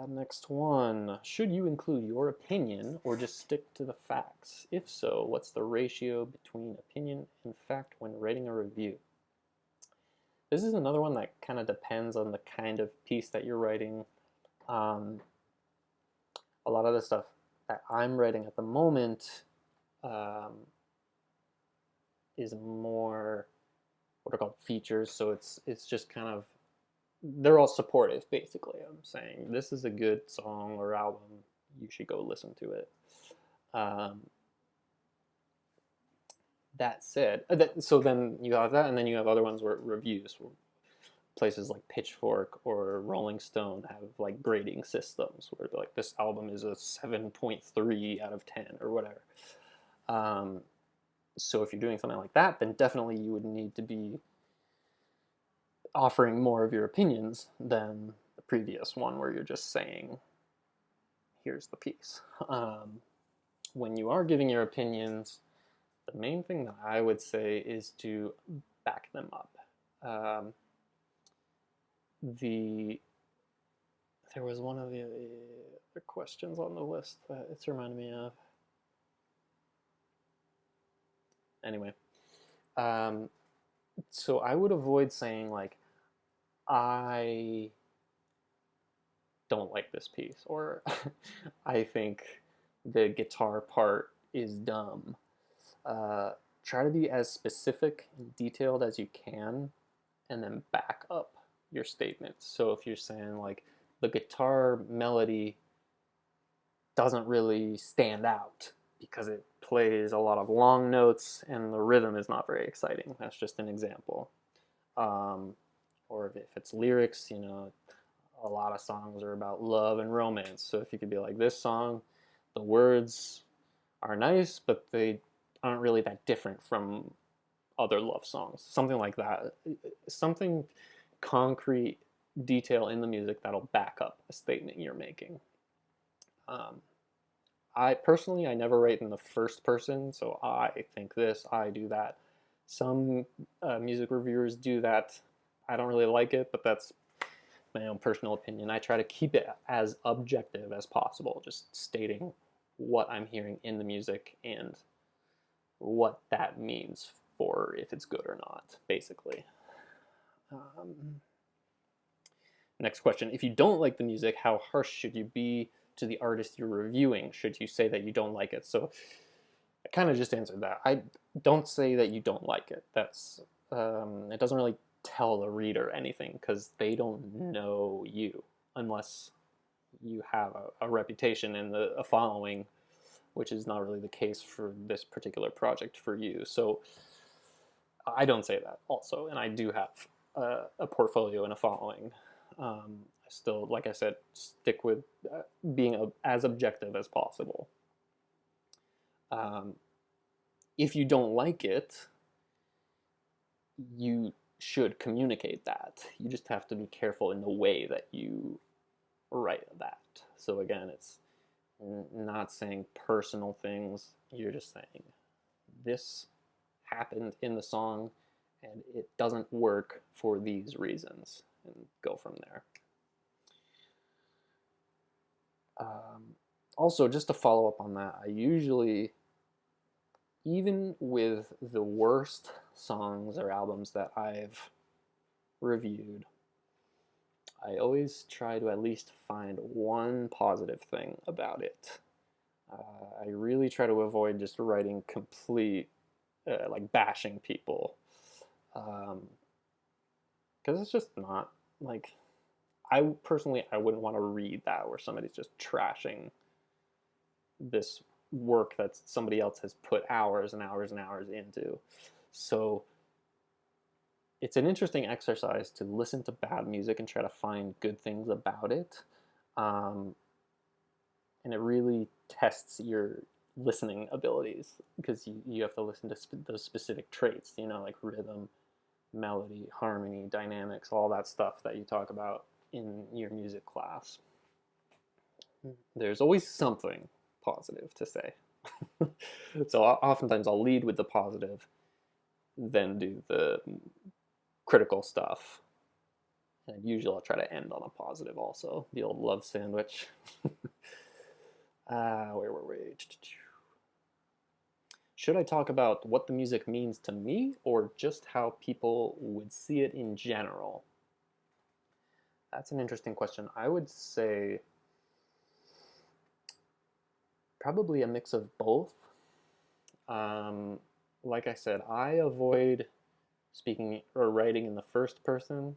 Next one. Should you include your opinion or just stick to the facts? If so, what's the ratio between opinion and fact when writing a review? This is another one that kind of depends on the kind of piece that you're writing. Um, a lot of the stuff that I'm writing at the moment um, is more what are called features. So it's just kind of they're all supportive. Basically, I'm saying this is a good song or album. You should go listen to it. Um, that said, so then you have that, and then you have other ones where reviews, where places like Pitchfork or Rolling Stone have like grading systems where like this album is a 7.3 out of 10 or whatever. Um, so if you're doing something like that, then definitely you would need to be offering more of your opinions than the previous one where you're just saying, here's the piece. When you are giving your opinions, the main thing that I would say is to back them up. Um, the there was one of the other questions on the list that it's reminded me of. Anyway, um, so I would avoid saying like I don't like this piece or I think the guitar part is dumb. Uh, Try to be as specific and detailed as you can, and then back up your statements. So if you're saying like the guitar melody doesn't really stand out because it plays a lot of long notes and the rhythm is not very exciting. That's just an example. Um, or if it's lyrics, a lot of songs are about love and romance. So if you could be like, this song, the words are nice, but they aren't really that different from other love songs. Something like that. Something concrete detail in the music that'll back up a statement you're making. Um, I never write in the first person, so I think this, I do that. Some music reviewers do that. I don't really like it, but that's my own personal opinion. I try to keep it as objective as possible, just stating what I'm hearing in the music and what that means for if it's good or not, basically. Um, Next question. If you don't like the music, how harsh should you be to the artist you're reviewing? Should you say that you don't like it? So I kind of just answered that. I don't say that you don't like it. It doesn't really tell the reader anything because they don't know you unless you have a reputation and a following, which is not really the case for this particular project for you. So I don't say that also, and I do have a portfolio and a following. I still, like I said, stick with being as objective as possible. Um, if you don't like it, you should communicate that. You just have to be careful in the way that you write that. So again, it's not saying personal things. You're just saying this happened in the song and it doesn't work for these reasons, and go from there. Um, Also, just to follow up on that, I usually, even with the worst songs or albums that I've reviewed, I always try to at least find one positive thing about it. I really try to avoid just writing complete, like bashing people, because it's just not like I personally I wouldn't want to read that where somebody's just trashing this work that somebody else has put hours and hours and hours into. So it's an interesting exercise to listen to bad music and try to find good things about it. Um, and it really tests your listening abilities because you have to listen to those specific traits, like rhythm, melody, harmony, dynamics, all that stuff that you talk about in your music class. There's always something positive to say. So oftentimes I'll lead with the positive, then do the critical stuff, And usually I'll try to end on a positive also. The old love sandwich. Where were we? Should I talk about what the music means to me or just how people would see it in general? That's an interesting question. I would say probably a mix of both. Um, like I said, I avoid speaking or writing in the first person,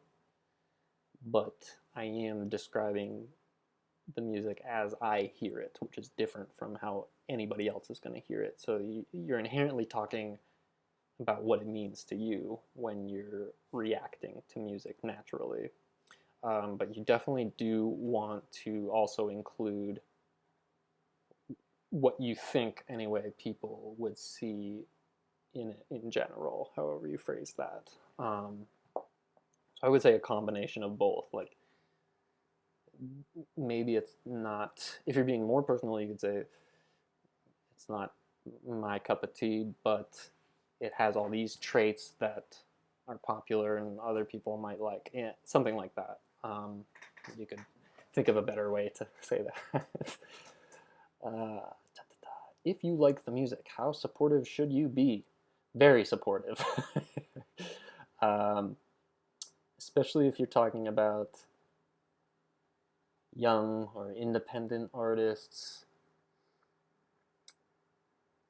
but I am describing the music as I hear it, which is different from how anybody else is going to hear it. So you're inherently talking about what it means to you when you're reacting to music naturally. But you definitely do want to also include what you think, anyway, people would see in it in general, however you phrase that. So I would say a combination of both. Like maybe it's not, if you're being more personal, you could say it's not my cup of tea, but it has all these traits that are popular and other people might like. Yeah, something like that. You could think of a better way to say that. If you like the music, how supportive should you be? Very supportive. um, Especially if you're talking about young or independent artists.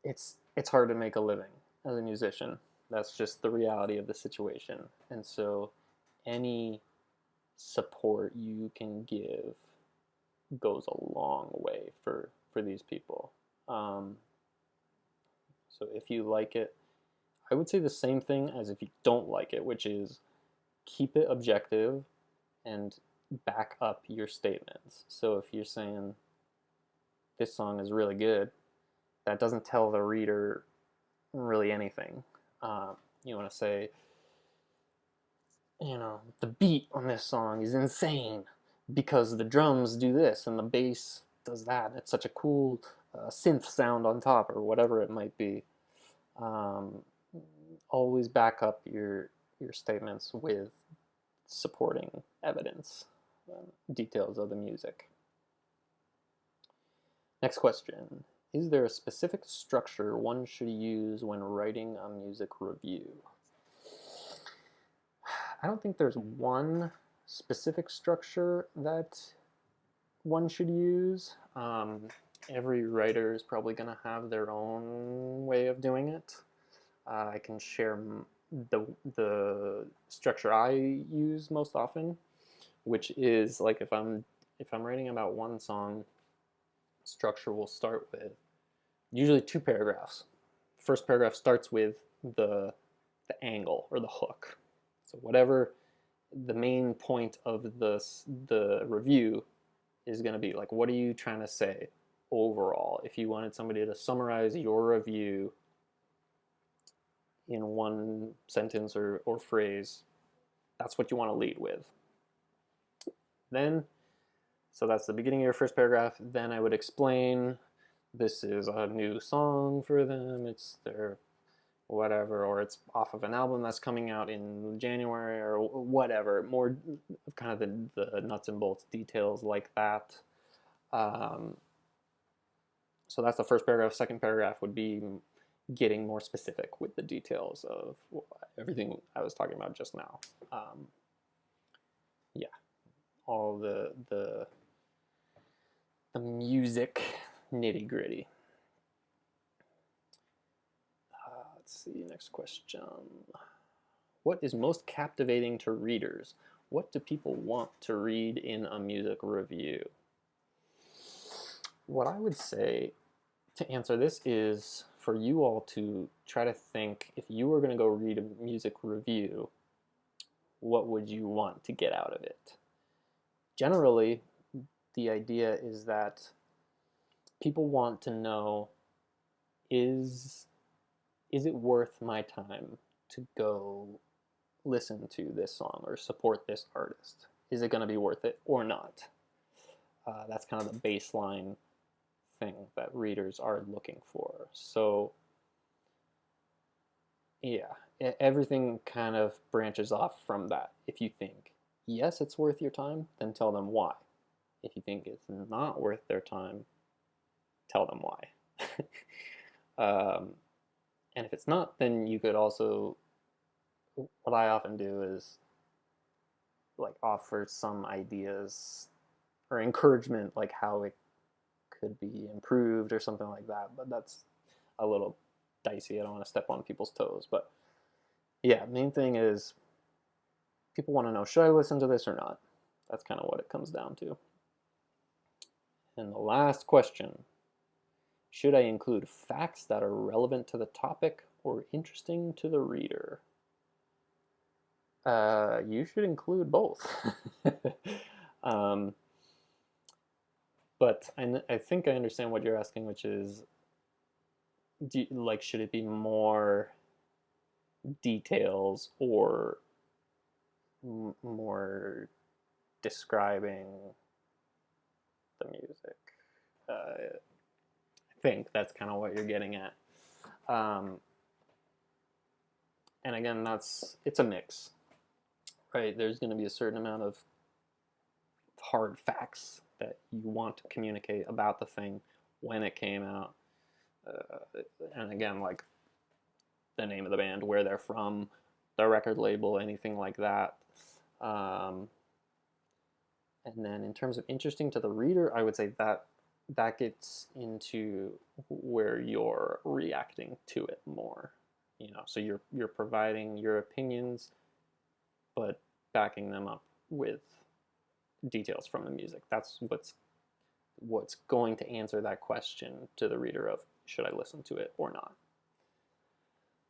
It's hard to make a living as a musician. That's just the reality of the situation. And so any support you can give goes a long way for these people. So if you like it, I would say the same thing as if you don't like it, which is keep it objective and back up your statements. So if you're saying this song is really good, that doesn't tell the reader really anything. You want to say, the beat on this song is insane because the drums do this and the bass does that. It's such a cool synth sound on top, or whatever it might be. Um, Always back up your statements with supporting evidence, details of the music. Next question. Is there a specific structure one should use when writing a music review? I don't think there's one specific structure that one should use. Every writer is probably going to have their own way of doing it. I can share the structure I use most often, which is like if I'm writing about one song, structure will start with usually 2 paragraphs. First paragraph starts with the angle or the hook. So whatever the main point of the review is going to be, like, what are you trying to say overall? If you wanted somebody to summarize your review in one sentence or phrase, that's what you want to lead with. Then, so that's the beginning of your first paragraph. Then I would explain this is a new song for them. It's their whatever, or it's off of an album that's coming out in January, or whatever. More kind of the nuts and bolts details like that. So that's the first paragraph. Second paragraph would be getting more specific with the details of everything I was talking about just now. Yeah, all the music nitty gritty. Let's see, next question. What is most captivating to readers? What do people want to read in a music review? What I would say to answer this is for you all to try to think, if you were going to go read a music review, what would you want to get out of it? Generally, the idea is that people want to know, is it worth my time to go listen to this song or support this artist? Is it going to be worth it or not? That's kind of the baseline thing that readers are looking for. So yeah, everything kind of branches off from that. If you think, yes, it's worth your time, then tell them why. If you think it's not worth their time, tell them why. um, and if it's not, then you could also, what I often do is like offer some ideas or encouragement, like how it could be improved or something like that. But that's a little dicey. I don't want to step on people's toes. But yeah, main thing is people want to know, should I listen to this or not? That's kind of what it comes down to. And the last question, should I include facts that are relevant to the topic or interesting to the reader? You should include both. um, but I think I understand what you're asking, which is, like, should it be more details or more describing the music? I think that's kind of what you're getting at. Um, and again, it's a mix, right? There's going to be a certain amount of hard facts that you want to communicate about the thing when it came out. And again, like the name of the band, where they're from, the record label, anything like that. Um, and then in terms of interesting to the reader, I would say that gets into where you're reacting to it more. So you're providing your opinions, but backing them up with details from the music. That's what's going to answer that question to the reader of, should I listen to it or not?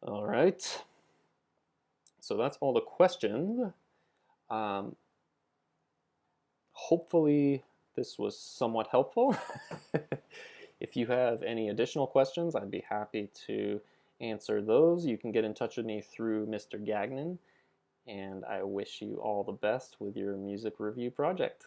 All right. So that's all the questions. Um, Hopefully this was somewhat helpful. If you have any additional questions, I'd be happy to answer those. You can get in touch with me through Mr. Gagnon, and I wish you all the best with your music review project.